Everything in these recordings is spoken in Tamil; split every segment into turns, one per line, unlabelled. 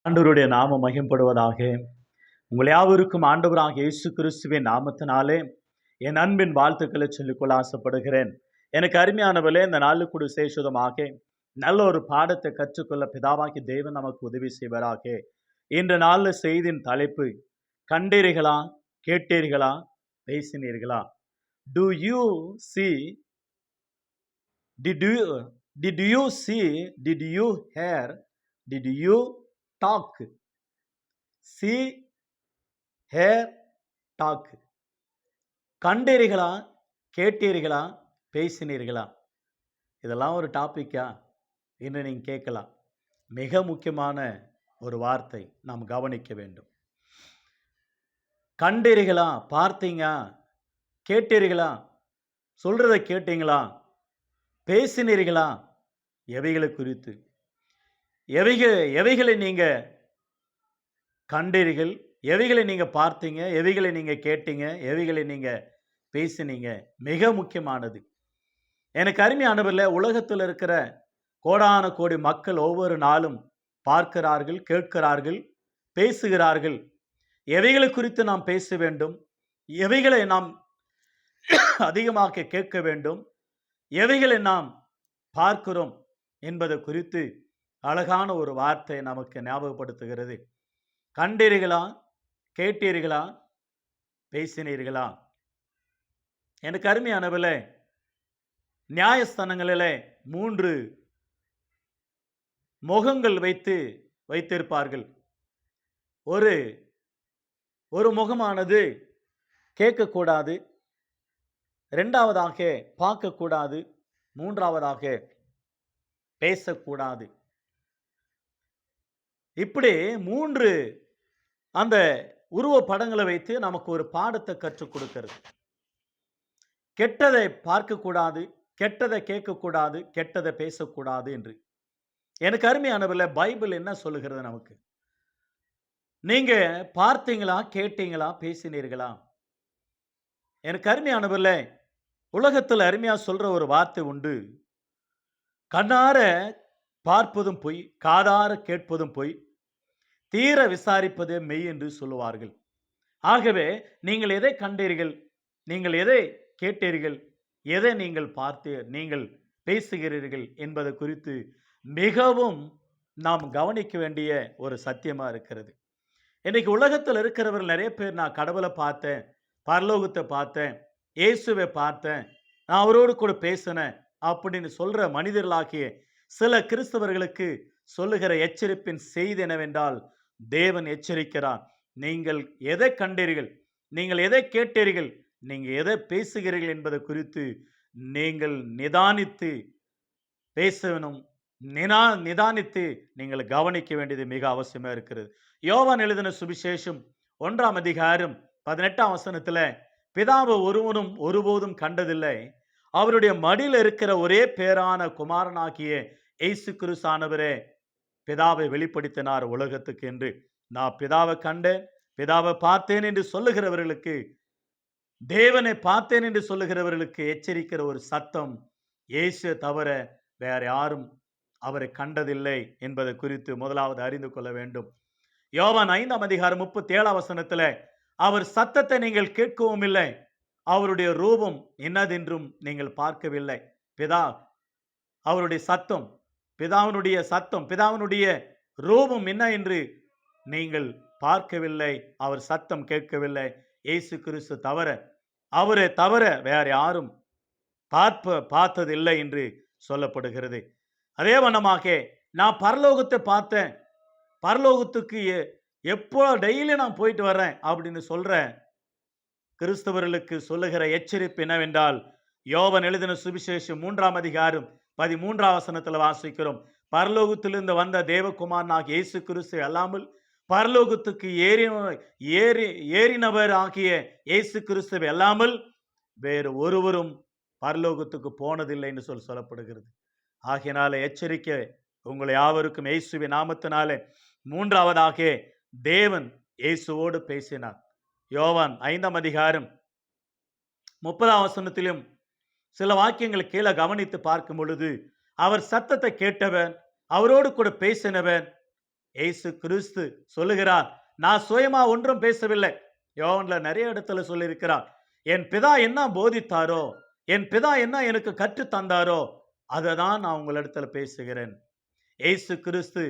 ஆண்டவருடைய நாமம் மகிம்படுவதாக. உங்கள் யாவருக்கும் ஆண்டவராகிய இயேசு கிறிஸ்துவின் நாமத்தினாலே என் அன்பின் வாழ்த்துக்களை சொல்லிக்கொள்ள ஆசைப்படுகிறேன். எனக்கு அருமையானவர்களே, இந்த நாளுக்கு விசேஷமாக நல்ல ஒரு பாடத்தை கற்றுக்கொள்ள பிதாவாகிய தேவன் நமக்கு உதவி செய்வாராக. இன்று நாள் செய்தியின் தலைப்பு, கண்டீர்களா, கேட்டீர்களா, பேசினீர்களா? Do you see, did you see, did you hear, did you talk? see, hear, talk. கண்டீர்களா, கேட்டீர்களா, பேசினீர்களா? இதெல்லாம் ஒரு டாபிக்கா என்று நீங்க கேட்கலாம். மிக முக்கியமான ஒரு வார்த்தை நாம் கவனிக்க வேண்டும். கண்டீர்களா, பார்த்தீங்க, கேட்டீர்களா, சொல்றதை கேட்டீங்களா, பேசினீர்களா? எவைகளை குறித்து? எவைகளை நீங்க கண்டீர்கள், எவைகளை நீங்க பார்த்தீங்க, எவைகளை நீங்க கேட்டீங்க, எவைகளை நீங்க பேசினீங்க? மிக முக்கியமானது. எனக்கு அருமையானவர்களே, உலகத்தில் இருக்கிற கோடான கோடி மக்கள் ஒவ்வொரு நாளும் பார்க்கிறார்கள், கேட்கிறார்கள், பேசுகிறார்கள். எவைகளை குறித்து நாம் பேச வேண்டும், எவைகளை நாம் அதிகமாக கேட்க வேண்டும், எவைகளை நாம் பார்க்கிறோம் என்பது குறித்து அழகான ஒரு வார்த்தை நமக்கு ஞாபகப்படுத்துகிறது. கண்டீர்களா, கேட்டீர்களா, பேசினீர்களா? எனக்கு அருமையானவர்களே, நியாயஸ்தானங்களிலே 3 முகங்கள் வைத்திருப்பார்கள். ஒரு முகமானது கேட்கக்கூடாது, 2வதாக பார்க்கக்கூடாது, 3வதாக பேசக்கூடாது. இப்படி 3 அந்த உருவ படங்களை வைத்து நமக்கு ஒரு பாடத்தை கற்றுக் கொடுக்கிறது. கெட்டதை பார்க்கக்கூடாது, கெட்டதை கேட்கக்கூடாது, கெட்டதை பேசக்கூடாது என்று. எனக்கு அருமையானவர்களே, பைபிள் என்ன சொல்லுகிறது நமக்கு? நீங்க பார்த்தீங்களா, கேட்டீங்களா, பேசினீர்களா? எனக்கு அருமையானவர்களே, உலகத்தில் அருமையா சொல்ற ஒரு வார்த்தை உண்டு. கண்ணார பார்ப்பதும் பொய், காதார கேட்பதும் பொய், தீர விசாரிப்பதே மெய் என்று சொல்லுவார்கள். ஆகவே நீங்கள் எதை கண்டீர்கள், நீங்கள் எதை கேட்டீர்கள், எதை நீங்கள் நீங்கள் பேசுகிறீர்கள் என்பது குறித்து மிகவும் நாம் கவனிக்க வேண்டிய ஒரு சத்தியமா இருக்கிறது. இன்னைக்கு உலகத்தில் இருக்கிறவர்கள் நிறைய பேர், நான் கடவுளை பார்த்தேன், பரலோகத்தை பார்த்தேன், இயேசுவை பார்த்தேன், நான் அவரோடு கூட பேசினேன் அப்படின்னு சொல்ற மனிதர்களாகிய சில கிறிஸ்தவர்களுக்கு சொல்லுகிற எச்சரிப்பின் செய்தி என்னவென்றால், தேவன் எச்சரிக்கிறார். நீங்கள் எதை கண்டீர்கள், நீங்கள் எதை கேட்டீர்கள், நீங்கள் எதை பேசுகிறீர்கள் என்பது குறித்து நீங்கள் நிதானித்து பேசணும். நிதானித்து நீங்கள் கவனிக்க வேண்டியது மிக அவசியமா இருக்கிறது. யோவான் எழுதின சுவிசேஷம் 1ஆம் அதிகாரம் 18ஆம் வசனத்துல, பிதாவை ஒருவனும் ஒருபோதும் கண்டதில்லை, அவருடைய மடியில் இருக்கிற ஒரே பேரான குமாரனாகிய இயேசு கிறிஸ்துவானவரே பிதாவை வெளிப்படுத்தினார் உலகத்துக்கு என்று. நான் பிதாவை கண்டேன், பிதாவை பார்த்தேன் என்று சொல்லுகிறவர்களுக்கு, தேவனை பார்த்தேன் என்று சொல்லுகிறவர்களுக்கு எச்சரிக்கிற ஒரு சத்தம், இயேசு தவிர வேற யாரும் அவரை கண்டதில்லை என்பதை குறித்து முதலாவது அறிந்து கொள்ள வேண்டும். யோவான் 5ஆம் அதிகாரம் 37ஆம் வசனத்துல, அவர் சத்தத்தை நீங்கள் கேட்கவும் இல்லை, அவருடைய ரூபம் என்னதென்றும் நீங்கள் பார்க்கவில்லை. பிதா அவருடைய சத்தம், பிதாவினுடைய சத்தம், பிதாவினுடைய ரூபம் என்ன என்று நீங்கள் பார்க்கவில்லை, அவர் சத்தம் கேட்கவில்லை. இயேசு கிறிஸ்து தவிர, அவரை தவிர வேற யாரும் பார்த்ததில்லை என்று சொல்லப்படுகிறது. அதே வண்ணமாக நான் பரலோகத்தை பார்த்தேன், பரலோகத்துக்கு எப்போ டெய்லி நான் போயிட்டு வர்றேன் அப்படின்னு சொல்ற கிறிஸ்தவர்களுக்கு சொல்லுகிற எச்சரிப்பு என்னவென்றால், யோவான் எழுதின சுவிசேஷம் 3ஆம் அதிகாரம் 13ஆம் வசனத்தில் வாசிக்கிறோம். பரலோகத்திலிருந்து வந்த தேவகுமாரனாகிய இயேசு கிறிஸ்து அல்லாமல் பரலோகத்துக்கு ஏறினவர் ஆகிய இயேசு கிறிஸ்துவை அல்லாமல் வேறு ஒருவரும் பரலோகத்துக்கு போனதில்லை என்று சொல்லப்படுகிறது. ஆகையினால எச்சரிக்கை உங்களை யாவருக்கும் இயேசுவின் நாமத்தினாலே. 3வதாக தேவன் இயேசுவோடு பேசினார். யோவான் 5ஆம் அதிகாரம் 30ஆம் வசனத்திலும் சில வாக்கியங்கள் கீழே கவனித்து பார்க்கும் பொழுது, அவர் சத்தத்தை கேட்டவன், அவரோடு கூட பேசினவன், இயேசு கிறிஸ்து சொல்லுகிறார், நான் சுயமா ஒன்றும் பேசவில்லை. யோவான்ல நிறைய இடத்துல சொல்லியிருக்கிறார், என் பிதா என்ன போதித்தாரோ, என் பிதா என்ன எனக்கு கற்று தந்தாரோ அதை தான் நான் உங்களிடத்துல பேசுகிறேன். இயேசு கிறிஸ்து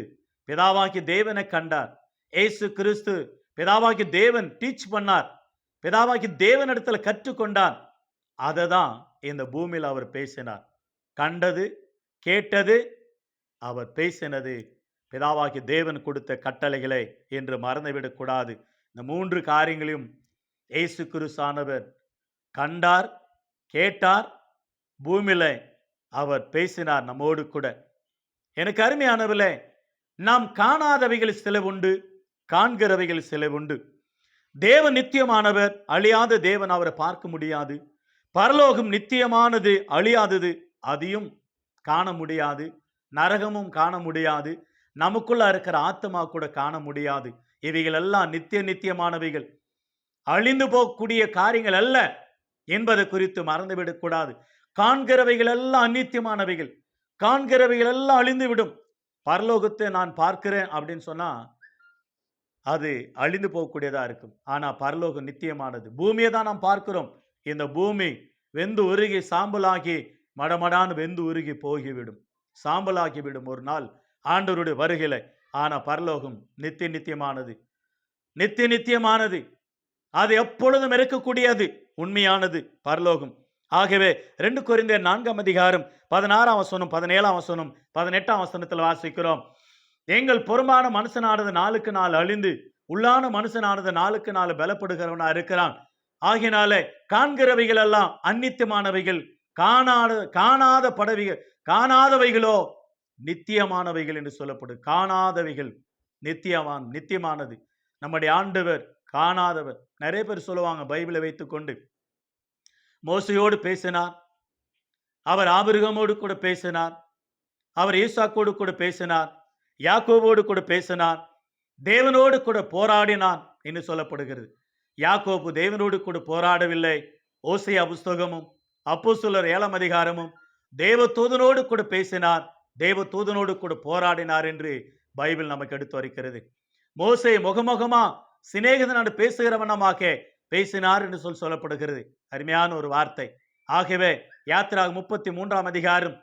பிதாவாகி தேவனை கண்டார். இயேசு கிறிஸ்து பிதாவாகி தேவன் டீச் பண்ணார். பிதாவாகி தேவனிடத்துல கற்றுக்கொண்டார். அதை தான் இந்த பூமியில் அவர் பேசினார். கண்டது, கேட்டது, அவர் பேசினது பிதாவாகி தேவன் கொடுத்த கட்டளைகளை என்று மறந்துவிடக் கூடாது. இந்த 3 காரியங்களையும் இயேசு கிறிஸ்தானவர் கண்டார், கேட்டார், பூமியில அவர் பேசினார் நம்மோடு கூட. எனக்கு அருமையானவர்களே, நாம் காணாதவைகள் சில உண்டு, காண்கிறவைகள் சில உண்டு. தேவன் நித்தியமானவர், அழியாத தேவன், அவரை பார்க்க முடியாது. பரலோகம் நித்தியமானது, அழியாதது, அதையும் காண முடியாது. நரகமும் காண முடியாது. நமக்குள்ள இருக்கிற ஆத்மா கூட காண முடியாது. இவைகள் எல்லாம் நித்தியமானவைகள், அழிந்து போகக்கூடிய காரியங்கள் அல்ல என்பதை குறித்து மறந்துவிடக் கூடாது. காண்கிறவைகள் எல்லாம் அநித்தியமானவைகள், காண்கிறவைகள் எல்லாம் அழிந்துவிடும். பரலோகத்தை நான் பார்க்கிறேன் அப்படின்னு சொன்னா அது அழிந்து போகக்கூடியதா இருக்கும். ஆனா பரலோகம் நித்தியமானது. பூமியை தான் நாம் பார்க்கிறோம். இந்த பூமி வெந்து உருகி சாம்பலாகி மடமடான்னு வெந்து உருகி போகிவிடும், சாம்பலாகிவிடும் ஒரு நாள் ஆண்டவருடைய வருகையில. ஆனா பரலோகம் நித்தியமானது, நித்தியமானது. அது எப்பொழுதும் இருக்கக்கூடியது, உண்மையானது பரலோகம். ஆகவே 2 கொரிந்தியர் 4ஆம் அதிகாரம் 16ஆம் வசனம், 17ஆம் வசனம், 18ஆம் வசனத்தில் வாசிக்கிறோம், எங்கள் புறம்பான மனுஷனானது நாளுக்கு நாள் அழிந்து உள்ளான மனுஷனானது நாளுக்கு நாள் பலப்படுகிறவனா இருக்கிறான். ஆகினாலே காண்கிறவைகள் எல்லாம் அநித்தியமானவைகள், காணாத படவைகள், காணாதவைகளோ நித்தியமானவைகள் என்று சொல்லப்படும். காணாதவைகள் நித்தியமானது. நம்முடைய ஆண்டவர் காணாதவர். நிறைய பேர் சொல்லுவாங்க, பைபிளை வைத்துக்கொண்டு மோசையோடு பேசினார், அவர் ஆபிரகாமோடு கூட பேசினார், அவர் ஈசாக்கோடு கூட பேசினார், யாக்கோபோடு கூட பேசினார், தேவனோடு கூட போராடினான் என்று சொல்லப்படுகிறது. யாக்கோபு தேவனோடு கூட போராடவில்லை. ஓசையா புஸ்தகமும் அப்போஸ்தலர் 7ஆம் அதிகாரமும் தேவதூதனோடு கூட பேசினார், தேவதூதனோடு கூட போராடினார் என்று பைபிள் நமக்கு எடுத்து வருகிறது. மோசே முகமுகமா சிநேகிதனோடு பேசுகிறவனமாக பேசினார் என்று சொல்லப்படுகிறது. அருமையான ஒரு வார்த்தை. ஆகவே யாத்திராக 33ஆம் அதிகாரம்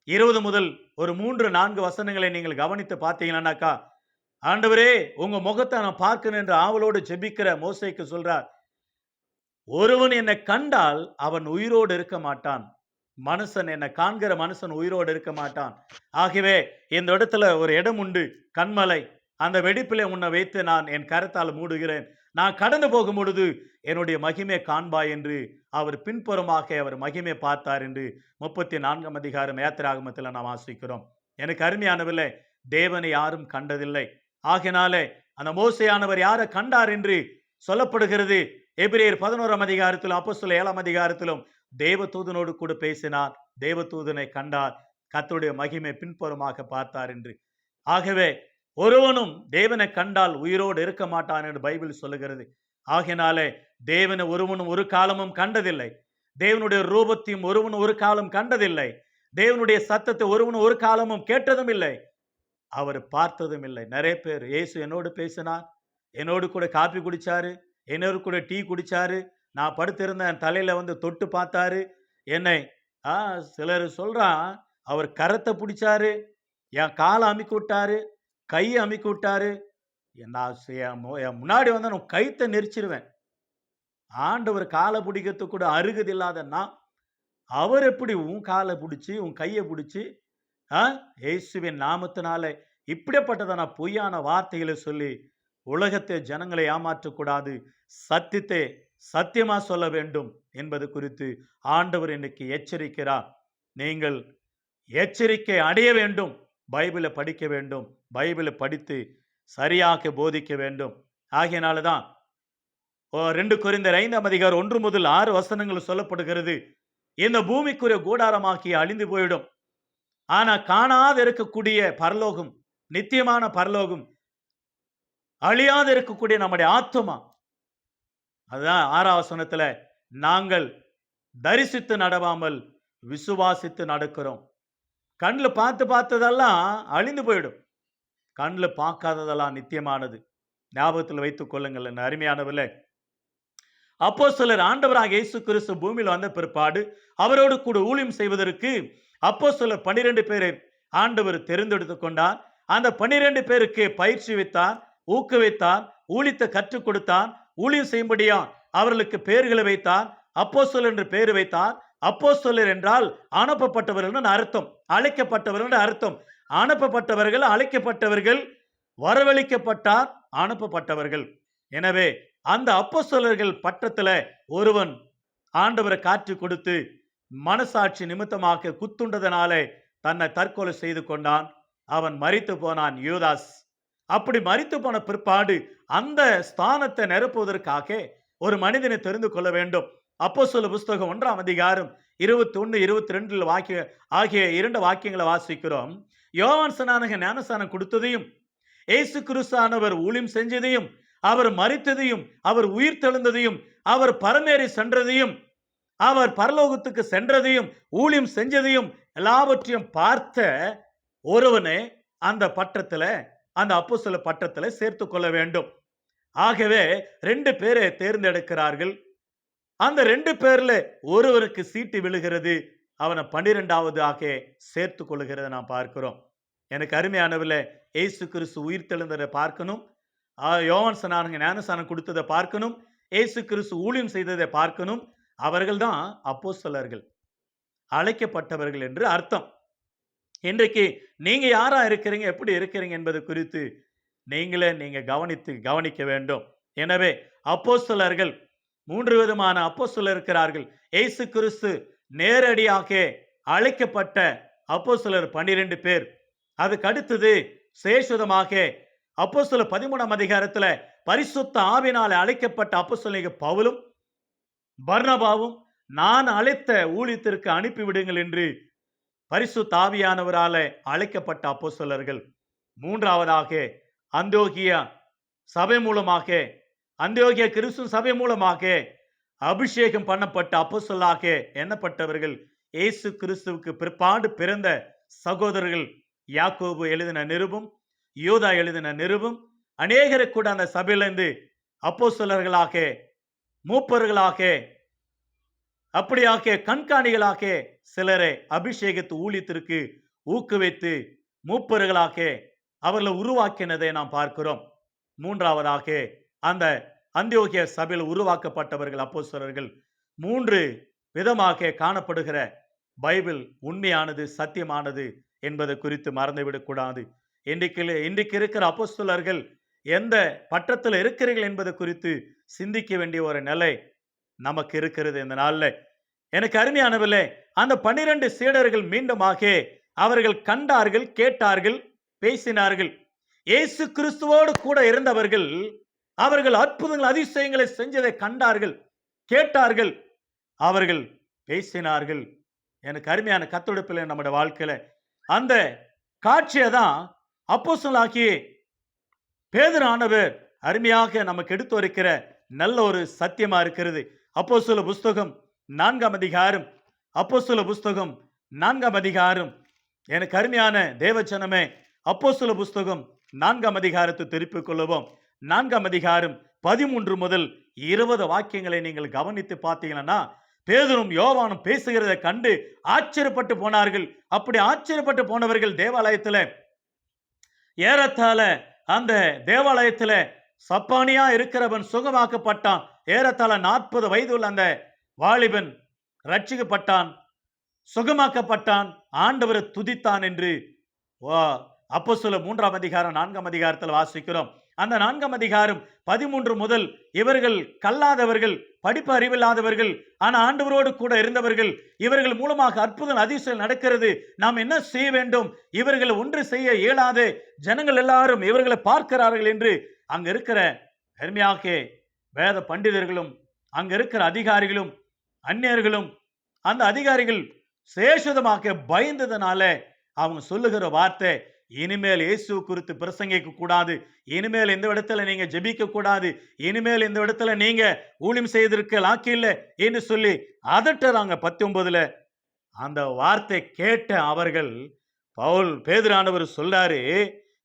20 முதல் ஒரு 3-4 வசனங்களை நீங்கள் கவனித்து பார்த்தீங்கன்னாக்கா, ஆண்டவரே உங்க முகத்தை நான் பார்க்கணும் என்று ஆவலோடு ஜெபிக்கிற மோசேக்கு சொல்றார், ஒருவன் என்னை கண்டால் அவன் உயிரோடு இருக்க மாட்டான். மனுஷன், என்னை காண்கிற மனுஷன் உயிரோடு இருக்க மாட்டான். ஆகவே இந்த இடத்துல ஒரு இடம் உண்டு, கண்மலை. அந்த வெடிப்பிலே உன்னை வைத்து நான் என் கரத்தால் மூடுகிறேன். நான் கடந்து போகும் பொழுது என்னுடைய மகிமை காண்பாய் என்று அவர் பின்புறமாக அவர் மகிமை பார்த்தார் என்று 34ஆம் அதிகாரம் யாத்திராகமத்தில் நாம் வாசிக்கிறோம். எனக்கு அருமையானவில்லை, தேவனை யாரும் கண்டதில்லை. ஆகினாலே அந்த மோசேயானவர் யாரை கண்டார் என்று சொல்லப்படுகிறது. எபிரேயர் 11ஆம் அதிகாரத்திலும் அப்போஸ்தலர் 7ஆம் அதிகாரத்திலும் தேவதூதனோடு கூட பேசினார், தேவதூதனை கண்டார், கர்த்தருடைய மகிமை பின்புறமாக பார்த்தார் என்று. ஆகவே ஒருவனும் தேவனை கண்டால் உயிரோடு இருக்க மாட்டான் என்று பைபிள் சொல்லுகிறது. ஆகினாலே தேவனை ஒருவனும் ஒரு காலமும் கண்டதில்லை. தேவனுடைய ரூபத்தையும் ஒருவனும் ஒரு காலம் கண்டதில்லை. தேவனுடைய சத்தத்தை ஒருவனும் ஒரு காலமும் கேட்டதும் இல்லை, அவர் பார்த்ததும் இல்லை. நிறைய பேர், இயேசு என்னோடு பேசினார், என்னோடு கூட காப்பி குடிச்சாரு, என்னோடு கூட டீ குடிச்சாரு, நான் படுத்திருந்த என் தலையில வந்து தொட்டு பார்த்தாரு, என்னை சிலர் சொல்றான் அவர் கரத்தை பிடிச்சாரு, என் காலை அமுக்கி விட்டாரு, கையை அமுக்கி விட்டாரு. என் முன்னாடி வந்து நான் கைத்தை நெரிச்சிருவேன். ஆண்டவர் காலை பிடிக்கிறதுக்கு கூட அருகது இல்லாதன்னா அவர் எப்படி உன் காலை பிடிச்சி உன் கையை பிடிச்சி இயேசுவின் நாமத்தினால இப்படிப்பட்டதான பொய்யான வார்த்தைகளை சொல்லி உலகத்தை ஜனங்களை ஏமாற்றக்கூடாது, சத்தியத்தை சத்தியமா சொல்ல வேண்டும் என்பது குறித்து ஆண்டவர் இன்னைக்கு எச்சரிக்கிறார். நீங்கள் எச்சரிக்கை அடைய வேண்டும், பைபிளை படிக்க வேண்டும், பைபிளை படித்து சரியாக போதிக்க வேண்டும். ஆகையினால்தான் 2 கொரிந்தியர் 5ஆம் அதிகாரம் 1 முதல் 6 வசனங்கள் சொல்லப்படுகிறது, இந்த பூமிக்குரிய கூடாரமாக்கி அழிந்து போயிடும், ஆனா காணாத இருக்கக்கூடிய பரலோகம், நித்தியமான பரலோகம், அழியாத இருக்கக்கூடிய நம்முடைய ஆத்துமா, அதுதான் 6ஆம் வசனத்துல, நாங்கள் தரிசித்து நடவாமல் விசுவாசித்து நடக்கிறோம். கண்ணில் பார்த்ததெல்லாம் அழிந்து போயிடும். கண்ணில் பார்க்காததெல்லாம் நித்தியமானது. ஞாபகத்தில் வைத்துக் கொள்ளுங்கள் என் அருமையானவர்களே. அப்போஸ்தலர் ஆண்டவராக இயேசு கிறிஸ்து பூமியில் வந்த பிற்பாடு அவரோடு கூட ஊழியம் செய்வதற்கு அப்போஸ்தலர் 12 பேரை ஆண்டவர் தெரிந்தெடுத்து கொண்டார். அந்த 12 பேருக்கு பயிற்சி வைத்தார், ஊக்குவித்தார், ஊழியத்தை கற்றுக் கொடுத்தார், ஊழியம் செய்யும்படியா அவர்களுக்கு பெயர்களை வைத்தார். அப்போஸ்தலர் என்று பெயர் வைத்தார். அப்போஸ்தலர் என்றால் அனுப்பப்பட்டவர்கள் அர்த்தம், அழைக்கப்பட்டவர்கள் அர்த்தம். அனுப்பப்பட்டவர்கள், அழைக்கப்பட்டவர்கள், வரவழைக்கப்பட்டார், அனுப்பப்பட்டவர்கள். எனவே அந்த அப்போஸ்தலர்கள் பட்டத்துல ஒருவன் ஆண்டவரை காட்சி கொடுத்து மனசாட்சி நிமித்தமாக குத்துண்டதனாலே தன்னை தற்கொலை செய்து கொண்டான். அவன் மரித்து போனான், யூதாஸ். அப்படி மரித்து போன பிற்பாடு அந்த ஸ்தானத்தை நிரப்புவதற்காக ஒரு மனிதனை தெரிந்து கொள்ள வேண்டும். அப்போஸ்தலர் புஸ்தகம் 1ஆம் அதிகாரம் 21, 22 ஆகிய 2 வாக்கியங்களை வாசிக்கிறோம். யோவான் ஸ்நானகன் ஞானஸ்நானம் கொடுத்ததையும், இயேசு கிறிஸ்துவானவர் ஊழியம் செஞ்சதையும், அவர் மரித்ததையும், அவர் உயிர் தெழுந்ததையும், அவர் பரமேறி சென்றதையும், அவர் பரலோகத்துக்கு சென்றதையும், ஊழியம் செஞ்சதையும் எல்லாவற்றையும் பார்த்த ஒருவனை அந்த பட்டத்துல, அந்த அப்போஸ்தலர் பட்டத்துல சேர்த்து கொள்ள வேண்டும். ஆகவே 2 பேரை தேர்ந்தெடுக்கிறார்கள். அந்த 2 பேர்ல ஒருவருக்கு சீட்டு விழுகிறது. அவனை 12வது சேர்த்து கொள்ளுகிறத நாம் பார்க்கிறோம். எனக்கு அருமையானவர்களே, இயேசு கிறிஸ்து உயிர் தெழுந்ததை பார்க்கணும், யோவான் ஸ்நானகன் ஞானஸ்நானம் கொடுத்ததை பார்க்கணும், இயேசு கிறிஸ்து ஊழியம் செய்ததை பார்க்கணும். அவர்கள் தான் அப்போஸ்தலர்கள், அழைக்கப்பட்டவர்கள் என்று அர்த்தம். இன்றைக்கு நீங்க யாரா இருக்கிறீங்க, எப்படி இருக்கிறீங்க என்பது குறித்து நீங்க கவனிக்க வேண்டும். எனவே அப்போஸ்தலர்கள் 3 விதமான அப்போஸ்தலர் இருக்கிறார்கள். இயேசு கிறிஸ்து நேரடியாக அழைக்கப்பட்ட அப்போஸ்தலர் 12 பேர். அதுக்கு அடுத்தது சேஷதமாக அப்போஸ்தலர் 13ஆம் அதிகாரத்துல பரிசுத்த ஆவியினாலே அழைக்கப்பட்ட அப்போஸ்தலனாகிய பவுலும் பர்னபாவும் நான் அழைத்த ஊழியத்திற்கு அனுப்பிவிடுங்கள் என்று பரிசுத்த ஆவியானவராலே அழைக்கப்பட்ட அப்போஸ்தலர்கள். 3ஆவதாக அந்தியோகியா சபை மூலமாக, அந்தியோகியா கிறிஸ்து சபை மூலமாக அபிஷேகம் பண்ணப்பட்ட அப்போஸ்தலராக எண்ணப்பட்டவர்கள் இயேசு கிறிஸ்துவுக்கு பிற்பாடு பிறந்த சகோதரர்கள். யாக்கோபு எழுதின நிருபம், யூதா எழுதின நிருபம், அநேகரை கூட அந்த சபையிலிருந்து அப்போஸ்தலர்களாக, மூப்பர்களாக, அப்படியாக கண்காணிகளாக சிலரை அபிஷேகத்து ஊழியத்திற்கு ஊக்குவித்து மூப்பர்களாக அவர்களை உருவாக்கினதை நாம் பார்க்கிறோம். 3ஆவதாக அந்த அந்தியோகியா சபையில் உருவாக்கப்பட்டவர்கள் அப்போஸ்தலர்கள். 3 விதமாக காணப்படுகிற பைபிள் உண்மையானது, சத்தியமானது என்பதை குறித்து மறந்துவிடக்கூடாது. இன்றைக்கு இருக்கிற அப்போஸ்தலர்கள் எந்த பட்டத்தில் இருக்கிறீர்கள் என்பதை குறித்து சிந்திக்க வேண்டிய ஒரு நிலை நமக்கு இருக்கிறது இந்த நாள்ல. எனக்கு அருமையானவர்களே, அந்த 12 சீடர்கள் மீண்டுமாக அவர்கள் கண்டார்கள், கேட்டார்கள், பேசினார்கள். இயேசு கிறிஸ்துவோடு கூட இருந்தவர்கள் அவர்கள் அற்புதங்கள், அதிசயங்களை செஞ்சதை கண்டார்கள், கேட்டார்கள், அவர்கள் பேசினார்கள். எனக்கு அருமையான கத்தோடுப்பில் நம்முடைய வாழ்க்கையில அந்த காட்சியை தான் அப்போஸ்தலனாகிய பேதுருவானவர் அருமையாக நமக்கு எடுத்து வைக்கிற நல்ல ஒரு சத்தியமா இருக்கிறது. அப்போஸ்தலர் புஸ்தகம் 4ஆம் அதிகாரம், அப்போஸ்தலர் புஸ்தகம் 4ஆம் அதிகாரம். எனக்கு அருமையான தேவஜனமே, அப்போஸ்தலர் புஸ்தகம் 4ஆம் அதிகாரத்தை திருப்பிக் கொள்ளுவோம். 4ஆம் அதிகாரம் 13 முதல் 20 வாக்கியங்களை நீங்கள் கவனித்து பார்த்தீங்கன்னா, பேதுரும் யோவானும் பேசுகிறதை கண்டு ஆச்சரியப்பட்டு போனார்கள். அப்படி ஆச்சரியப்பட்டு போனவர்கள் தேவாலயத்தில் ஏறத்தாழ அந்த தேவாலயத்தில் சப்பானியா இருக்கிறவன் சுகமாக்கப்பட்டான். ஏறத்தாழ 40 வயது உள்ள அந்த வாலிபன் ரட்சிக்கப்பட்டான், சுகமாக்கப்பட்டான், ஆண்டவரை துதித்தான் என்று அப்போஸ்தலர் 3ஆம் அதிகாரம் 4ஆம் அதிகாரத்தில் வாசிக்கிறோம். அந்த 4ஆம் அதிகாரம் 13 முதல் இவர்கள் கல்லாதவர்கள், படிப்பு அறிவில்லாதவர்கள், ஆனால் ஆண்டவரோடு கூட இருந்தவர்கள், இவர்கள் மூலமாக அற்புதம் அதிசயம் நடக்கிறது, நாம் என்ன செய்ய வேண்டும், இவர்களை ஒன்று செய்ய இயலாது, ஜனங்கள் எல்லாரும் இவர்களை பார்க்கிறார்கள் என்று அங்க இருக்கிற அருமையாக வேத பண்டிதர்களும், அங்க இருக்கிற அதிகாரிகளும், அந்நியர்களும், அந்த அதிகாரிகள் சேஷதமாக பயந்ததனால அவங்க சொல்லுகிற வார்த்தை, இனிமேல் இயேசு குறித்து பிரசங்கிக்க கூடாது, இனிமேல் இந்த இடத்துல நீங்க ஜெபிக்க கூடாது, இனிமேல் இந்த இடத்துல நீங்க ஊழியம் செய்திருக்க லாக்கில்லை என்று சொல்லி அதட்டுறாங்க. 19 அந்த வார்த்தை கேட்ட அவர்கள், பேதுருவானவர் சொல்றாரு,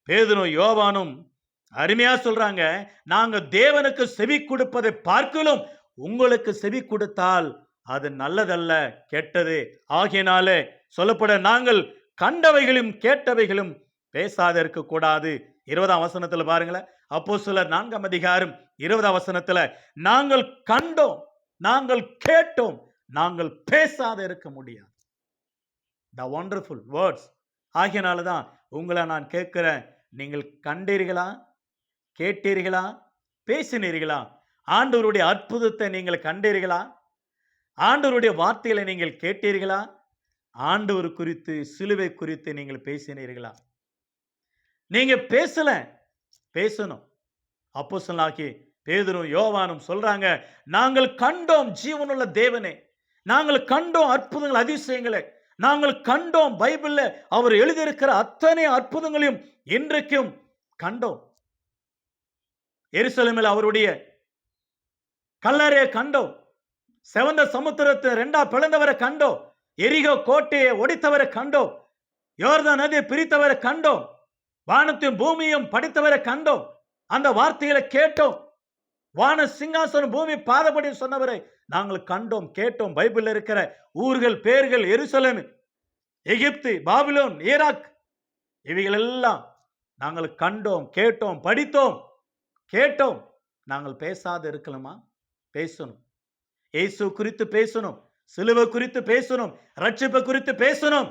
பேதுரும் யோவானும் அருமையா சொல்றாங்க, நாங்க தேவனுக்கு செவி கொடுப்பதை பார்க்கலும் உங்களுக்கு செவி கொடுத்தால் அது நல்லதல்ல, கெட்டது. ஆகையினாலே சொல்லப்பட நாங்கள் கண்டவைகளும் கேட்டவைகளும் பேசாத இருக்க கூடாது. 20ஆம் வசனத்துல பாருங்களேன். அப்போஸ்தலர் 4ஆம் அதிகாரம் 20ஆம் வசனத்துல நாங்கள் கண்டோம், நாங்கள் கேட்டோம், நாங்கள் பேசாத இருக்க முடியாது. The wonderful words. ஆகையினாலதான் உங்களை நான் கேட்கிறேன், நீங்கள் கண்டீர்களா, கேட்டீர்களா, பேசினீர்களா? ஆண்டவருடைய அற்புதத்தை நீங்கள் கண்டீர்களா? ஆண்டவருடைய வார்த்தைகளை நீங்கள் கேட்டீர்களா? ஆண்டவர் குறித்து, சிலுவை குறித்து நீங்கள் பேசினீர்களா? நீங்க பேசல, பேசணும். அப்போஸ்தலனாகிய பேதுரும் யோவானும் சொல்றாங்க, நாங்கள் கண்டோம் ஜீவனுள்ள தேவனை, நாங்கள் கண்டோம் அற்புதங்கள் அதிசயங்களை, நாங்கள் கண்டோம் பைபிள்ல அவர் எழுதியிருக்கிற அத்தனை அற்புதங்களையும் இன்றைக்கும் கண்டோம். எருசலேமில் அவருடைய கல்லறையை கண்டோம், செவந்த சமுத்திரத்தை ரெண்டா பிளந்தவரை கண்டோம், எரிகோ கோட்டையை ஒடித்தவரை கண்டோம், யோர்தான் நதியை பிரித்தவரை கண்டோம், வானத்தையும் பூமியும் படைத்தவரை கண்டோம், அந்த வார்த்தைகளை கேட்டோம், வான சிங்காசனம் பூமி பாதபடி சொன்னவரை நாங்கள் கண்டோம், கேட்டோம். பைபிள் இருக்கிற ஊர்கள் பேர்கள் எருசலேம், எகிப்து, பாபிலோன், ஈராக், இவைகள் எல்லாம் நாங்கள் கண்டோம், கேட்டோம், படித்தோம், கேட்டோம். நாங்கள் பேசாத இருக்கலாமா? பேசணும். இயேசு குறித்து பேசணும், சிலுவை குறித்து பேசணும், ரட்சிப்பை குறித்து பேசணும்.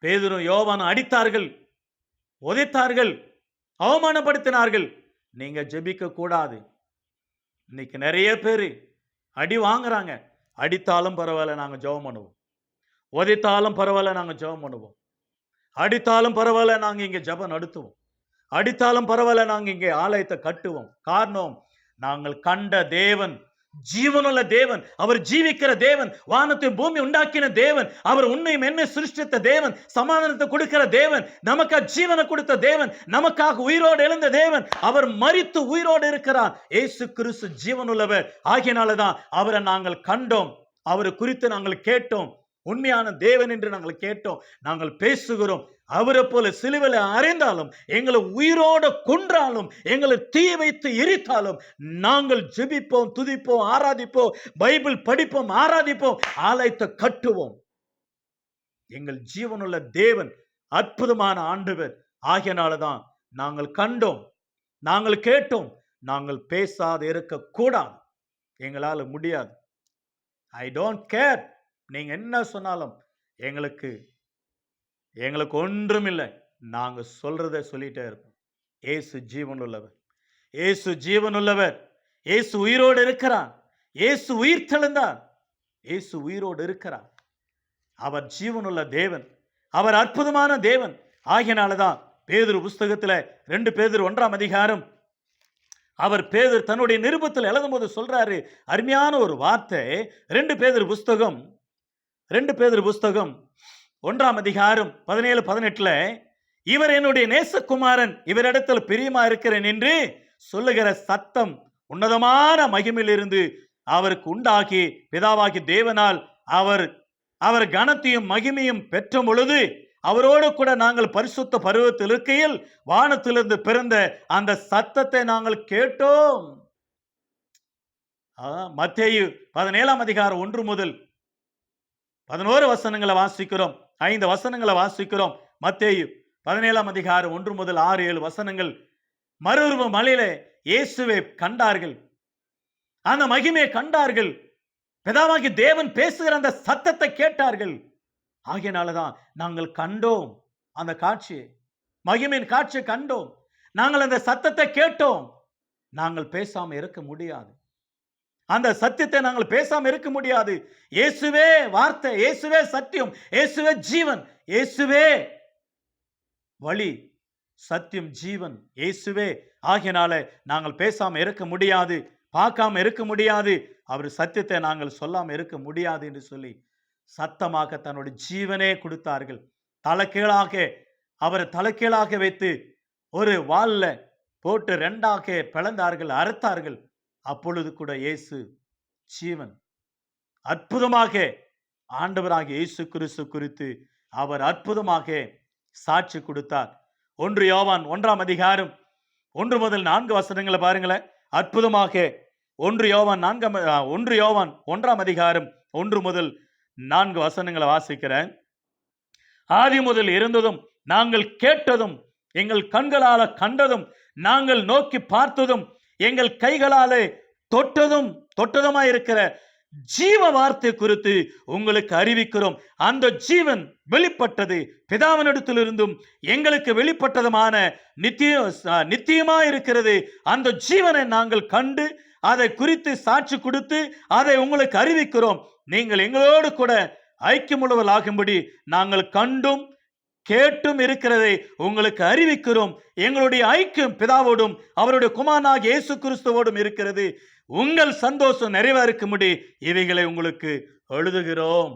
பேதுரும் யோவானும் அடித்தார்கள், உதைத்தார்கள், அவமானப்படுத்தினார்கள். நீங்க ஜெபிக்க கூடாது. இன்னைக்கு நிறைய பேர் அடி வாங்குறாங்க. அடித்தாலும் பரவாயில்ல, நாங்க ஜெபம் பண்ணுவோம். உதைத்தாலும் பரவாயில்ல, நாங்க ஜெபம் பண்ணுவோம். அடித்தாலும் பரவாயில்ல, நாங்க இங்க ஜெபம் நடத்துவோம். அடித்தாலும் பரவாயில்ல, நாங்க இங்கே ஆலயத்தை கட்டுவோம். காரணம், நாங்கள் கண்ட தேவன் ஜீவனுள்ள தேவன், அவர் ஜீவிக்கிற தேவன், வானத்தை பூமி உண்டாக்கின தேவன், அவர் உன்னையும் என்னை சிருஷ்டித்த தேவன், சமாதானத்தை கொடுக்கிற தேவன், நமக்காக ஜீவனை கொடுத்த தேவன், நமக்காக உயிரோடு எழுந்த தேவன், அவர் மரித்து உயிரோடு இருக்கிறார். இயேசு கிறிஸ்து ஜீவனுள்ளவர். ஆகையினாலதான் அவரை நாங்கள் கண்டோம், அவரை குறித்து நாங்கள் கேட்டோம், உண்மையான தேவன் என்று நாங்கள் கேட்டோம், நாங்கள் பேசுகிறோம். அவரை போல சிலுவையில் அறைந்தாலும், எங்களை உயிரோடு கொன்றாலும், எங்களை தீ வைத்து எரித்தாலும் நாங்கள் ஜெபிப்போம், துதிப்போம், ஆராதிப்போம், பைபிள் படிப்போம், ஆராதிப்போம், ஆலயத்தை கட்டுவோம். எங்கள் ஜீவனுள்ள தேவன் அற்புதமான ஆண்டவர். ஆகையினாலதான் நாங்கள் கண்டோம், நாங்கள் கேட்டோம், நாங்கள் பேசாத இருக்க கூடாது. எங்களால் முடியாது. ஐ டோன்ட் கேர், நீங்க என்ன சொன்னாலும் எங்களுக்கு ஒன்றும் இல்லை. நாங்க சொல்றதை சொல்லிட்டே இருப்போம். இயேசு ஜீவன் உள்ளவர், இயேசு ஜீவன் உள்ளவர், இயேசு உயிரோடு இருக்கிறார், இயேசு உயிர் தெழுந்தார், இயேசு உயிரோடு இருக்கிறார். அவர் ஜீவனுள்ள தேவன், அவர் அற்புதமான தேவன். ஆகையினாலதான் பேதுரு புஸ்தகத்துல 2 பேதுரு 1ஆம் அதிகாரம் அவர் பேதுரு தன்னுடைய நிருபத்தில் எழுதும் போது சொல்றாரு, அருமையான ஒரு வார்த்தை. 2 பேதுரு புஸ்தகம் 1ஆம் அதிகாரம் 17-18 இவர் என்னுடைய நேசகுமாரன், இவரிடத்தில் பிரியமா இருக்கிறேன் என்று சொல்லுகிற சத்தம் உன்னதமான மகிமையிலிருந்து அவருக்கு உண்டாகி, பிதாவாகி தேவனால் அவர் கனத்தையும் மகிமையும் பெற்ற பொழுது அவரோடு கூட நாங்கள் பரிசுத்த பருவத்தில் இருக்கையில் வானத்திலிருந்து பிறந்த அந்த சத்தத்தை நாங்கள் கேட்டோம். மத்தேயு 17ஆம் அதிகாரம் 1 முதல் 11 வசனங்களை வாசிக்கிறோம், 5 வசனங்களை வாசிக்கிறோம். மத்தேயு 17ஆம் அதிகாரம் 1 முதல் 6-7 வசனங்கள். மறுரூப மலையிலே இயேசுவை கண்டார்கள், அந்த மகிமையை கண்டார்கள், பிதாவாகி தேவன் பேசுகிற அந்த சத்தத்தை கேட்டார்கள். ஆகையினாலதான் நாங்கள் கண்டோம், அந்த காட்சியை, மகிமையின் காட்சியை கண்டோம், நாங்கள் அந்த சத்தத்தை கேட்டோம். நாங்கள் பேசாம இருக்க முடியாது, அந்த சத்தியத்தை நாங்கள் பேசாம இருக்க முடியாது. இயேசுவே வார்த்தை, இயேசுவே சத்தியம், இயேசுவே ஜீவன், இயேசுவே வழி, சத்தியம், ஜீவன், இயேசுவே. ஆகையினால நாங்கள் பேசாம இருக்க முடியாது, பார்க்காம இருக்க முடியாது, அவர் சத்தியத்தை நாங்கள் சொல்லாம இருக்க முடியாது என்று சொல்லி சத்தமாக தன்னுடைய ஜீவனே கொடுத்தார்கள். தலைகீழாக அவரை தலைகீழாக வைத்து ஒரு வால்ல போட்டு 2ஆக பிளந்தார்கள், அறுத்தார்கள். அப்பொழுது கூட இயேசு ஜீவன். அற்புதமாக ஆண்டவராக இயேசு கிறிஸ்து குறித்து அவர் அற்புதமாக சாட்சி கொடுத்தார். 1 யோவான் 1ஆம் அதிகாரம் 1 முதல் 4 வசனங்களை பாருங்களேன். அற்புதமாக 1 யோவான் 1ஆம் அதிகாரம் 1 முதல் 4 வசனங்களை வாசிக்கிறேன். ஆதி முதல் இருந்ததும், நாங்கள் கேட்டதும், எங்கள் கண்களால கண்டதும், நாங்கள் நோக்கி பார்த்ததும், எங்கள் கைகளாலே தொட்டதுமாயிருக்கிற ஜீவ வார்த்தை குறித்து உங்களுக்கு அறிவிக்கிறோம். அந்த ஜீவன் வெளிப்பட்டது, பிதாவினிடத்திலிருந்தும் எங்களுக்கு வெளிப்பட்டதுமான நித்தியமா இருக்கிறது. அந்த ஜீவனை நாங்கள் கண்டு அதை குறித்து சாட்சி கொடுத்து அதை உங்களுக்கு அறிவிக்கிறோம். நீங்கள் எங்களோடு கூட ஐக்கியமுள்ளவர்களாகும்படி நாங்கள் கண்டும் கேட்டும் இருக்கிறதை உங்களுக்கு அறிவிக்கிறோம். எங்களுடைய ஐக்கியம் பிதாவோடும் அவருடைய குமாரனாகிய இயேசு கிறிஸ்துவோடும் இருக்கிறது. உங்கள் சந்தோஷம் நிறைவேறுக்கும்படி இவைகளை உங்களுக்கு எழுதுகிறோம்.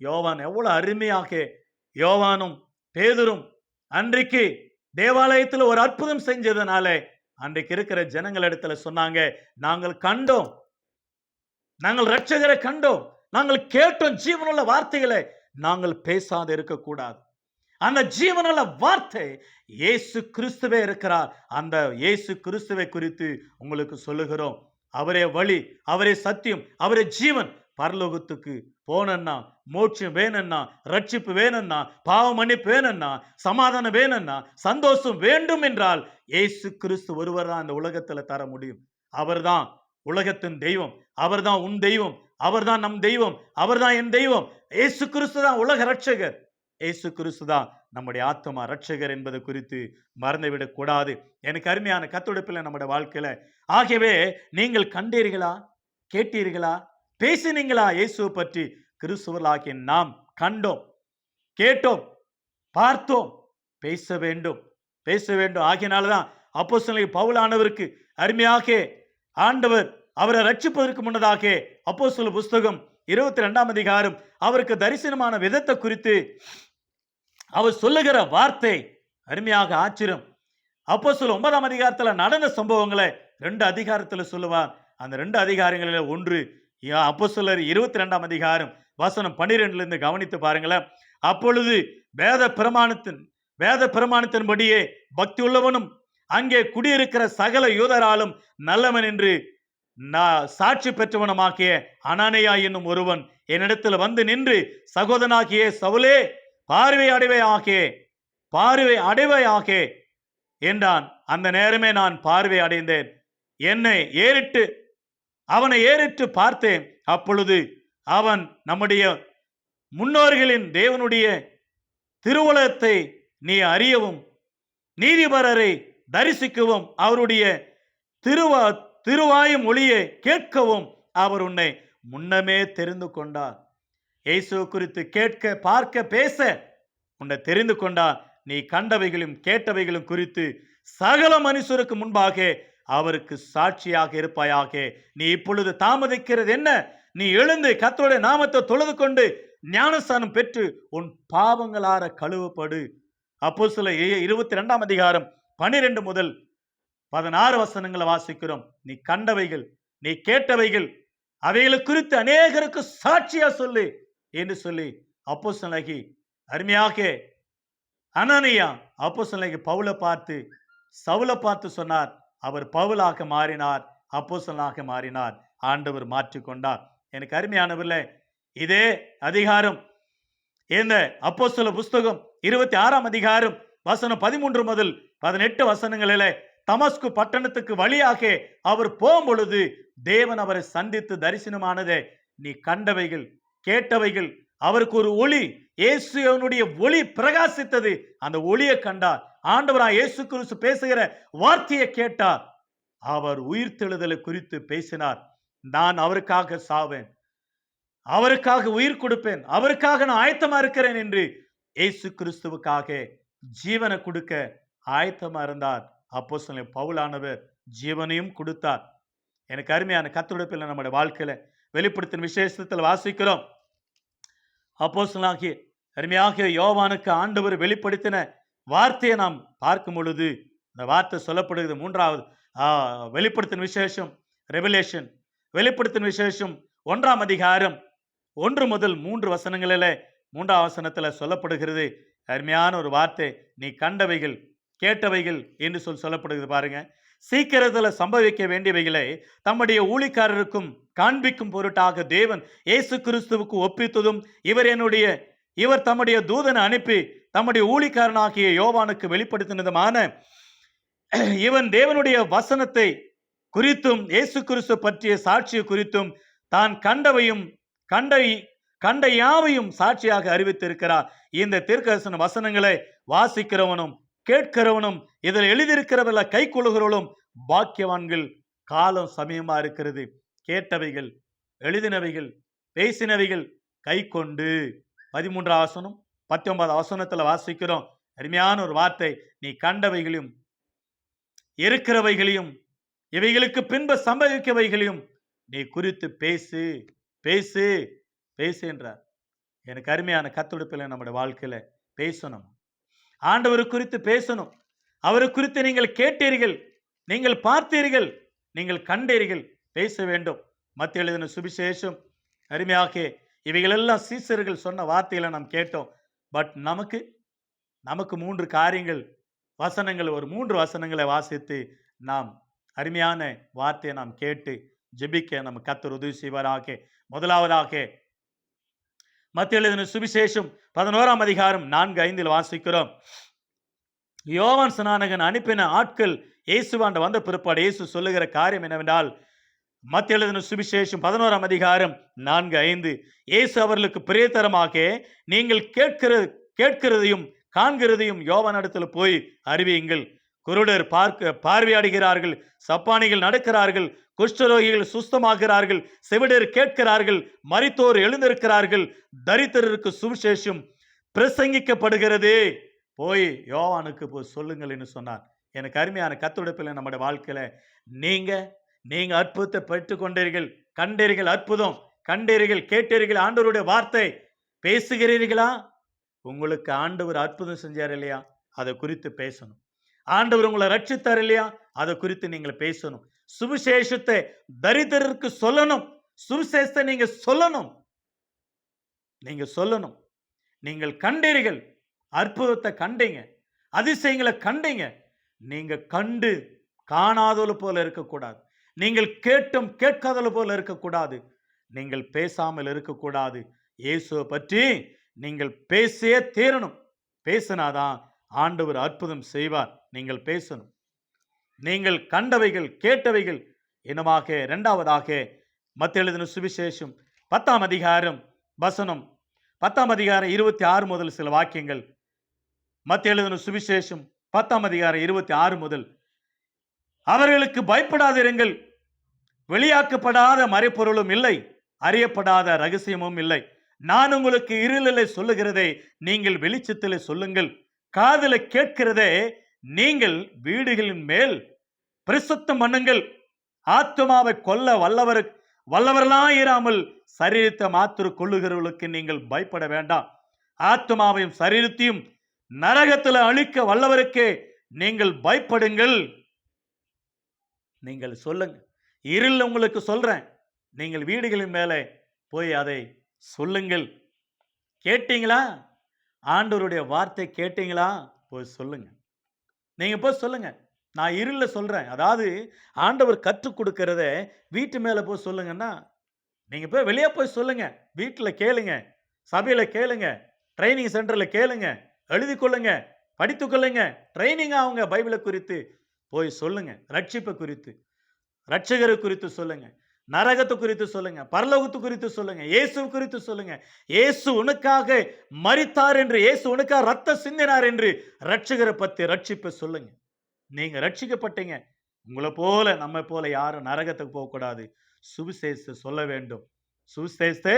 யோவான் எவ்வளவு அருமையாக, யோவானும் பேதுரும் அன்றைக்கு தேவாலயத்தில் ஒரு அற்புதம் செஞ்சதுனால அன்றைக்கு இருக்கிற ஜனங்கள் இடத்துல சொன்னாங்க, நாங்கள் கண்டோம், நாங்கள் இரட்சகரை கண்டோம், நாங்கள் கேட்டோம். ஜீவனுள்ள வார்த்தைகளை நாங்கள் பேசாத இருக்கக்கூடாது. அந்த ஜீவனுள்ள வார்த்தை இயேசு கிறிஸ்துவே இருக்கிறார். அந்த இயேசு கிறிஸ்துவை குறித்து உங்களுக்கு சொல்லுகிறோம். அவரே வழி, அவரே சத்தியம், அவரே ஜீவன். பரலோகத்துக்கு போனன்னா, மோட்சம் வேணும்னா, ரட்சிப்பு வேணும்னா, பாவ மன்னிப்பு வேணும்னா, சமாதானம் வேணும்னா, சந்தோஷம் வேண்டும் என்றால் இயேசு கிறிஸ்து ஒருவர் தான் இந்த உலகத்துல தர முடியும். அவர்தான் உலகத்தின் தெய்வம், அவர்தான் உன் தெய்வம், அவர்தான் நம் தெய்வம், அவர்தான் என் தெய்வம். இயேசு கிறிஸ்து தான் உலக ரட்சகர். இயேசு கிறிஸ்து தான் நம்முடைய ஆத்மா ரட்சகர் என்பது குறித்து மறந்துவிடக் கூடாது. எனக்கு அருமையான கத்துடைப்பில் நம்முடைய வாழ்க்கையில, ஆகவே நீங்கள் கண்டீர்களா, கேட்டீர்களா, பேசினீங்களா? இயேசுவை பற்றி கிறிஸ்துவர்களாகிய நாம் கண்டோம், கேட்டோம், பார்த்தோம், பேச வேண்டும், பேச வேண்டும். ஆகியனால்தான் அப்போஸ்தலனாகிய பவுலானவருக்கு அருமையாக ஆண்டவர் அவரை ரட்சிப்பதற்கு முன்னதாக அப்போஸ்தலர் புஸ்தகம் 22ஆம் அதிகாரம் அவருக்கு தரிசனமான விதத்தை குறித்து அவர் சொல்லுகிற வார்த்தை அருமையாக ஆச்சரியம். அப்போஸ்தலர் 9ஆம் அதிகாரத்தில் நடந்த சம்பவங்களை 2 அதிகாரத்தில் சொல்லுவார். அந்த 2 அதிகாரங்களில் ஒன்று அப்போஸ்தலர் 22ஆம் அதிகாரம் வசனம் 12 கவனித்து பாருங்களேன். அப்பொழுது வேத பிரமாணத்தின்படியே பக்தி உள்ளவனும் அங்கே குடியிருக்கிற சகல யூதராலும் நல்லவன் என்று சாட்சி பெற்றவனமாக்கிய அனானியா என்னும் ஒருவன் என்னிடத்தில் வந்து நின்று, சகோதரனாகிய சவுலே, பார்வை அடைவையாக என்றான். அந்த நேரமே நான் பார்வை அடைந்தேன். அவனை ஏறிட்டு பார்த்தேன். அப்பொழுது அவன் நம்முடைய முன்னோர்களின் தேவனுடைய திருவுலகத்தை நீ அறியவும், நீதிபரரை தரிசிக்கவும், அவருடைய திருவாயும் ஒளியை கேட்கவும் அவர் உன்னை முன்னமே தெரிந்து கொண்டார். இயேசு குறித்து கேட்க, பார்க்க, பேச உன்னை தெரிந்து கொண்டார். நீ கண்டவைகளும் கேட்டவைகளும் குறித்து சகல மனுஷருக்கு முன்பாக அவருக்கு சாட்சியாக இருப்பாயாக. நீ இப்பொழுது தாமதிக்கிறது என்ன? நீ எழுந்து கர்த்தருடைய நாமத்தை தொழுது கொண்டு ஞானஸ்நானம் பெற்று உன் பாவங்களார கழுவப்படு. அப்போஸ்தலர் 22ஆம் அதிகாரம் 12 முதல் 16 வசனங்களை வாசிக்கிறோம். நீ கண்டவைகள், நீ கேட்டவைகள், அவைகளை குறித்து அநேகருக்கு சாட்சியா சொல்லு என்று சொல்லி அப்போஸ்தலனாகிய அருமையாக அனனியா அப்போஸ்தலனாகிய சவுலை பார்த்து சொன்னார். அவர் பவுலாக மாறினார், அப்போஸ்தலனாக மாறினார். ஆண்டவர் மாற்றிக்கொண்டார். எனக்கு அருமையானவர்களே, இதே அதிகாரம் இந்த அப்போஸ்தலர் புஸ்தகம் 26ஆம் அதிகாரம் வசனம் 13 முதல் 18 வசனங்களிலே தமஸ்கு பட்டணத்துக்கு வழியாக அவர் போகும் பொழுது தேவன் அவரை சந்தித்து தரிசனமானதே, நீ கண்டவைகள், கேட்டவைகள், அவருக்கு ஒரு ஒளி, இயேசுனுடைய ஒளி பிரகாசித்தது. அந்த ஒளியை கண்டார். ஆண்டவராய் இயேசு கிறிஸ்து பேசுகிற வார்த்தையை கேட்டார். அவர் உயிர்த்தெழுதலை குறித்து பேசினார். நான் அவருக்காக சாவேன், அவருக்காக உயிர் கொடுப்பேன், அவருக்காக நான் ஆயத்தமா இருக்கிறேன் என்று இயேசு கிறிஸ்துவுக்காக ஜீவனை கொடுக்க ஆயத்தமா இருந்தார். அப்போஸ்தலன் பவுலானவர் ஜீவனையும் கொடுத்தார். எனக்கு அருமையான கர்த்தருடைய நம்முடைய வாழ்க்கையில வெளிப்படுத்தின விசேஷத்தில் வாசிக்கிறோம். அப்போஸ்தலனாகிய அருமையாக யோவானுக்கு ஆண்டவர் வெளிப்படுத்தின வார்த்தையை நாம் பார்க்கும் பொழுது இந்த வார்த்தை சொல்லப்படுகிறது. 3வது வெளிப்படுத்தின விசேஷம், ரெவலேஷன், வெளிப்படுத்தின விசேஷம் 1ஆம் அதிகாரம் 1 முதல் 3 வசனங்களில் 3ஆம் வசனத்தில் சொல்லப்படுகிறது. அருமையான ஒரு வார்த்தை. நீ கண்டவைகள் கேட்டவைகள் என்று சொல்லப்படுகிறது பாருங்க. சீக்கிரத்தில் சம்பவிக்க வேண்டியவைகளை தம்முடைய ஊழிக்காரருக்கும் காண்பிக்கும் பொருட்டாக தேவன் இயேசு கிறிஸ்துவுக்கு ஒப்பித்ததும் இவர் தம்முடைய தூதனை அனுப்பி தம்முடைய ஊழிக்காரனாகிய யோவானுக்கு வெளிப்படுத்தினதுமான இவன் தேவனுடைய வசனத்தை குறித்தும் இயேசு கிறிஸ்து பற்றிய சாட்சியை குறித்தும் தான் கண்ட யாவையும் சாட்சியாக அறிவித்திருக்கிறார். இந்த தீர்க்கதரிசன வசனங்களை வாசிக்கிறவனும் கேட்கிறவனும் இதில் எழுதியிருக்கிறவர்கள கை கொள்ளுகிறவர்களும் பாக்கியவான்கள். காலம் சமயமா இருக்கிறது. கேட்டவைகள், எழுதினவைகள், பேசினவைகள் கை கொண்டு 13 வசனம் 19 வசனத்துல வாசிக்கிறோம். அருமையான ஒரு வார்த்தை. நீ கண்டவைகளையும் இருக்கிறவைகளையும் இவைகளுக்கு பின்பு சம்பவிக்கவைகளையும் நீ குறித்து பேசு பேசு பேசு என்றார். எனக்கு அருமையான கத்துடுப்பில் நம்முடைய வாழ்க்கையில பேசணும். ஆண்டவர் குறித்து பேசணும். அவரை குறித்து நீங்கள் கேட்டீர்கள், நீங்கள் பார்த்தீர்கள், நீங்கள் கண்டீர்கள், பேச வேண்டும். மத்திய எழுதின சுவிசேஷம் அருமையாக இவைகளெல்லாம் சீசர்கள் சொன்ன வார்த்தைகளை நாம் கேட்டோம். பட் நமக்கு 3 காரியங்கள் வசனங்கள், ஒரு 3 வசனங்களை வாசித்து நாம் அருமையான வார்த்தையை நாம் கேட்டு ஜெபிக்க நம்ம கர்த்தர் உதவி செய்வாராக. முதலாவதாக மத்திய எழுதின சுவிசேஷம் 11ஆம் அதிகாரம் 4-5 வாசிக்கிறோம். யோவான் ஸ்நானகன் அனுப்பின ஆட்கள் இயேசுவாண்ட வந்த பிற்பாடு இயேசு சொல்லுகிற காரியம் என்னவென்றால், மத்திய எழுதின சுவிசேஷம் 11ஆம் அதிகாரம் 4-5, இயேசு அவர்களுக்கு பிரேத்தரமாக நீங்கள் கேட்கிறதையும் காண்கிறதையும் யோவானிடத்தில் போய் அறிவியுங்கள். குருடர் பார்வையாடுகிறார்கள், சப்பானிகள் நடக்கிறார்கள், குஷ்டரோகிகள் சுஸ்தமாகிறார்கள், செவிடர் கேட்கிறார்கள், மரித்தோர் எழுந்திருக்கிறார்கள், தரித்திரருக்கு சுவிசேஷம் பிரசங்கிக்கப்படுகிறது. போய் யோவானுக்கு போய் சொல்லுங்கள் என்று சொன்னார். எனக்கு அருமையான கர்த்தருடைய நம்முடைய வாழ்க்கையில நீங்க அற்புதத்தை பெற்றுக் கொண்டீர்கள், கண்டீர்கள், அற்புதம் கண்டீர்கள், கேட்டீர்கள், ஆண்டவருடைய வார்த்தை பேசுகிறீர்களா? உங்களுக்கு ஆண்டவர் அற்புதம் செஞ்சார் இல்லையா, அதை குறித்து பேசணும். ஆண்டவர் உங்களை ரட்சித்தார் இல்லையா, அதை குறித்து நீங்கள் பேசணும். சுவிசேஷத்தை தரித்திரருக்கு சொல்லணும். சுவிசேஷத்தை நீங்க சொல்லணும். நீங்கள் கண்டீர்கள், அற்புதத்தை கண்டீங்க, அதிசயங்களை கண்டீங்க. நீங்க கண்டு காணாதது போல இருக்கக்கூடாது. நீங்கள் கேட்டும் கேட்காதது போல இருக்கக்கூடாது. நீங்கள் பேசாமல் இருக்கக்கூடாது. இயேசுவை பற்றி நீங்கள் பேசியே தீரணும். பேசினாதான் ஆண்டவர் அற்புதம் செய்வார். நீங்கள் பேசணும். நீங்கள் கண்டவைகள் கேட்டவைகள் இனமாக. இரண்டாவதாக மத்திய எழுதின சுவிசேஷம் 10ஆம் அதிகாரம் வசனம் 10ஆம் அதிகாரம் 26 முதல் சில வாக்கியங்கள். மத்திய எழுதின சுவிசேஷம் 10ஆம் அதிகாரம் 26 முதல், அவர்களுக்கு பயப்படாதிருங்கள், வெளியாக்கப்படாத மறைப்பொருளும் இல்லை, அறியப்படாத ரகசியமும் இல்லை. நான் உங்களுக்கு இருளிலே சொல்லுகிறதை நீங்கள் வெளிச்சத்திலே சொல்லுங்கள், காதில கேட்கிறதே நீங்கள் வீடுகளின் மேல் பிரசுத்தம் பண்ணுங்கள். ஆத்துமாவை கொல்ல வல்லவர்களாய் இராமல் சரீரத்தை மாத்திர கொள்ளுகிறவர்களுக்கு நீங்கள் பயப்பட வேண்டாம். ஆத்துமாவையும் சரீரத்தையும் நரகத்தில் அழிக்க வல்லவருக்கே நீங்கள் பயப்படுங்கள். நீங்கள் சொல்லுங்க. இருள் உங்களுக்கு சொல்றேன், நீங்கள் வீடுகளின் மேலே போய் அதை சொல்லுங்கள். கேட்டீங்களா? ஆண்டவருடைய வார்த்தை கேட்டீங்களா? போய் சொல்லுங்க. நீங்க போய் சொல்லுங்க. நான் இருள சொல்றேன். அதாவது ஆண்டவர் கற்றுக் கொடுக்கிறத வீட்டு மேல போய் சொல்லுங்கன்னா, நீங்க போய் வெளியே போய் சொல்லுங்க. வீட்டில் கேளுங்க, சபையில கேளுங்க, ட்ரைனிங் சென்டர்ல கேளுங்க, எழுதி கொள்ளுங்க, படித்துக் கொள்ளுங்க, ட்ரைனிங் ஆகுங்க. பைபிளை குறித்து போய் சொல்லுங்க. ரட்சிப்பை குறித்து, ரட்சகரை குறித்து சொல்லுங்க, நரகத்தை குறித்து சொல்லுங்க, பரலோகத்து குறித்து சொல்லுங்க, இயேசு குறித்து சொல்லுங்க. இயேசு உனக்காக மரித்தார் என்று, இயேசு உனக்காக ரத்த சிந்தினார் என்று ரட்சகரை பத்தி ரட்சிப்பை சொல்லுங்க. நீங்க ரட்சிக்கப்பட்டீங்க. உங்களை போல நம்ம போல யாரும் நரகத்துக்கு போகக்கூடாது. சுவிசேஷத்தை சொல்ல வேண்டும். சுவிசேஷத்தை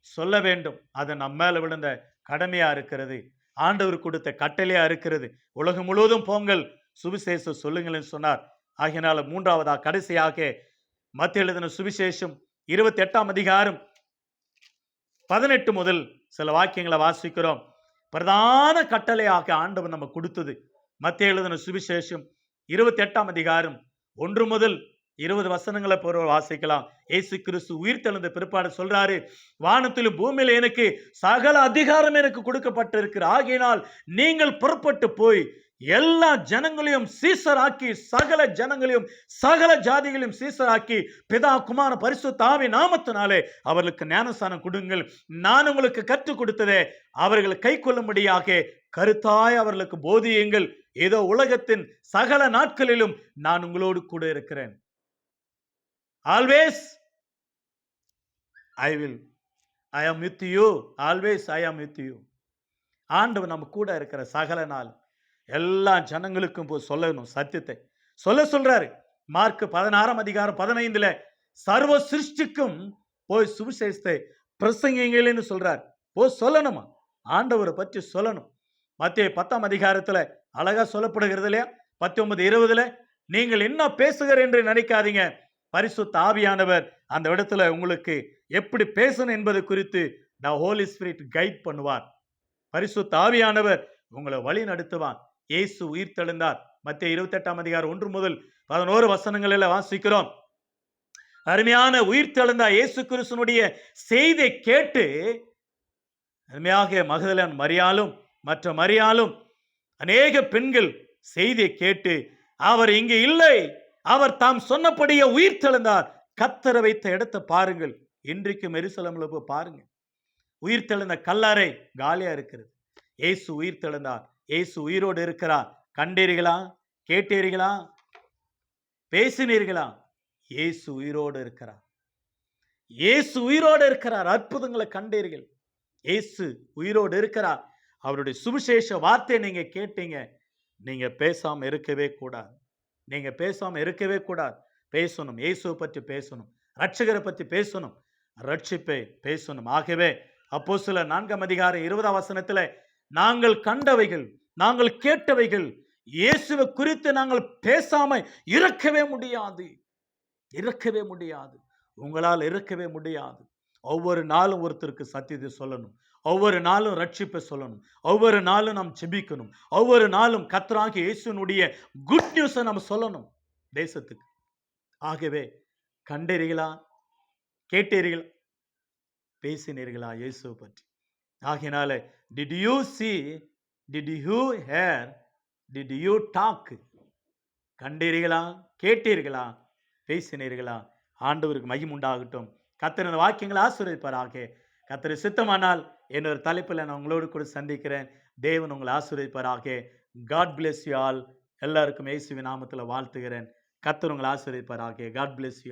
சொல்ல வேண்டும். அது நம்ம மேல விழுந்த கடமையா இருக்கிறது. ஆண்டவர் கொடுத்த கட்டளையா இருக்கிறது. உலகம் முழுவதும் போங்கள், சுவிசேஷம் சொல்லுங்கள் சொன்னார். ஆகினால மூன்றாவதா கடைசியாக மத்திய எழுதின சுவிசேஷம் 28ஆம் அதிகாரம் 18 முதல் சில வாக்கியங்களை வாசிக்கிறோம். பிரதான கட்டளையாக ஆண்டவர் நம்ம கொடுத்தது மத்திய எழுதின சுவிசேஷம் 28ஆம் அதிகாரம் 1 முதல் 20 வசனங்களை வாசிக்கலாம். இயேசு கிறிஸ்து உயிர்த்தெழுந்த பிற்பாடு சொல்றாரு, வானத்திலும் பூமியில எனக்கு சகல அதிகாரம் எனக்கு கொடுக்கப்பட்டிருக்கிற ஆகையினால் நீங்கள் புறப்பட்டு போய் எல்லா ஜனங்களையும் சீசராக்கி, சகல ஜனங்களையும் சகல ஜாதிகளையும் சீசராக்கி, பிதா குமார பரிசுத்த ஆவி நாமத்தினாலே அவர்களுக்கு ஞானஸ்நானம் கொடுங்கள். நான் உங்களுக்கு கற்றுக் கொடுத்ததே அவர்கள் கை கொள்ளும்படியாக கருத்தாய் அவர்களுக்கு போதியுங்கள். ஏதோ உலகத்தின் சகல நாட்களிலும் நான் உங்களோடு கூட இருக்கிறேன். Always I am with you. Always I am with you. ஆண்டவர் நம்ம கூட இருக்கிற சகல நாள் எல்லா ஜனங்களுக்கும் போய் சொல்லணும், சத்தியத்தை சொல்றாரு. மார்க் 16 அதிகாரம் 15 சர்வ சிருஷ்டிக்கும் போய் சுவிசேஷத்தை பிரசங்கிங்கள்னு சொல்றார். போய் சொல்லணுமா, ஆண்டவரை பற்றி சொல்லணும். மத்தேயு 10 அதிகாரத்துல அழகா சொல்லப்படுகிறது இல்லையா, 19:20 நீங்கள் என்ன பேசுகிற என்று நினைக்காதீங்க, பரிசுத்த ஆவியானவர் அந்த இடத்துல உங்களுக்கு எப்படி பேசணும் என்பது குறித்து the Holy Spirit கைட் பண்ணுவார். பரிசுத்த ஆவியானவர் உங்களை வழி நடத்துவார். இயேசு உயிர்த்தெழுந்தார். மத்தேயு 28 அதிகாரம் 1 முதல் 11 வசனங்களில் வாசிக்கிறோம். அருமையான உயிர்த்தெழுந்த இயேசு கிறிஸ்துவினுடைய செய்தியை கேட்டு அருமையாக மகதலேன் மரியாளும் மற்ற மரியாளும் அநேக பெண்கள் செய்தியை கேட்டு அவர் இங்கு இல்லை, அவர் தாம் சொன்னபடியே உயிர்த்தெழுந்தார், கத்தரை வைத்த இடத்தை பாருங்கள், இன்றைக்கும் எருசலேம்ல போய் பாருங்க, உயிர்த்தெழுந்த கல்லறை காலியா இருக்கிறது. இயேசு உயிர்த்தெழுந்தார், இயேசு உயிரோடு இருக்கிறார். கண்டீர்களா? கேட்டீர்களா? பேசினீர்களா? இயேசு உயிரோடு இருக்கிறார். இயேசு உயிரோடு இருக்கிறார். அற்புதங்களை கண்டீர்கள். இயேசு உயிரோடு இருக்கிறார். அவருடைய சுவிசேஷ வார்த்தையை நீங்க கேட்டீங்க. நீங்க பேசாம இருக்கவே கூடாது. நீங்க பேசாம இருக்கவே கூடாது. பேசணும். இயேசுவை பற்றி பேசணும், ரட்சகரை பற்றி பேசணும், ரட்சிப்பை பேசணும். ஆகவே அப்போஸ்தலர் 4 அதிகாரம் 20 வசனத்துல நாங்கள் கண்டவைகள், நாங்கள் கேட்டவைகள், இயேசுவை குறித்து நாங்கள் பேசாம இருக்கவே முடியாது. இருக்கவே முடியாது. உங்களால் இருக்கவே முடியாது. ஒவ்வொரு நாளும் ஒருத்தருக்கு சத்தியத்தை சொல்லணும். ஒவ்வொரு நாளும் ரட்சிப்பை சொல்லணும். ஒவ்வொரு நாளும் நாம் ஜெபிக்கணும். ஒவ்வொரு நாளும் கர்த்தராகிய இயேசுவினுடைய குட் நியூஸை நம்ம சொல்லணும் தேசத்துக்கு. ஆகவே கண்டீர்களா? கேட்டீர்களா? பேசினீர்களா இயேசுவை பற்றி? ஆகினால did you see, did you hear, did you talk? கண்டீர்களா? கேட்டீர்களா? பேசினீர்களா? ஆண்டவருக்கு மகிமை உண்டாகட்டும். கர்த்தர் இந்த வாக்கியங்களை ஆசீர்வதிப்பாராக. கர்த்தர் சித்தமானால் இன்னொரு தலைப்பில் நான் உங்களோடு கூட சந்திக்கிறேன். தேவன் உங்களை ஆசீர்வதிப்பாராக. God bless you all. எல்லாருக்கும் இயேசுவின் நாமத்தில் வாழ்த்துகிறேன். கர்த்தர் உங்களை ஆசீர்வதிப்பாராக. God bless you.